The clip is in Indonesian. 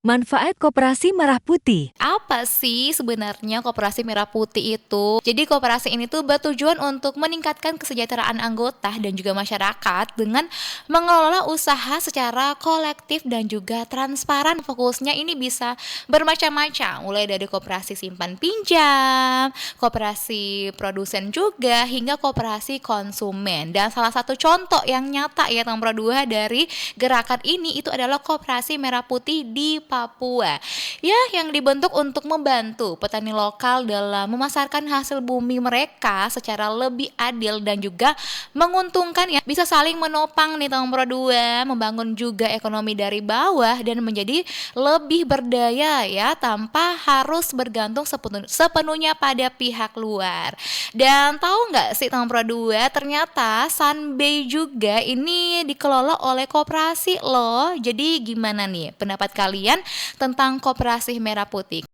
Manfaat Koperasi Merah Putih. Apa sih sebenarnya Koperasi Merah Putih itu? Jadi koperasi ini tuh bertujuan untuk meningkatkan kesejahteraan anggota dan juga masyarakat dengan mengelola usaha secara kolektif dan juga transparan. Fokusnya ini bisa bermacam-macam, mulai dari koperasi simpan pinjam, koperasi produsen juga, hingga koperasi konsumen. Dan salah satu contoh yang nyata ya nomor 2 dari gerakan ini itu adalah Koperasi Merah Putih di Papua. Ya, yang dibentuk untuk membantu petani lokal dalam memasarkan hasil bumi mereka secara lebih adil dan juga menguntungkan ya. Bisa saling menopang nih nomor 2, membangun juga ekonomi dari bawah dan menjadi lebih berdaya ya tanpa harus bergantung sepenuhnya pada pihak luar. Dan tahu nggak sih nomor 2, ternyata Sunbay juga ini dikelola oleh koperasi loh. Jadi gimana nih pendapat kalian tentang Koperasi Merah Putih?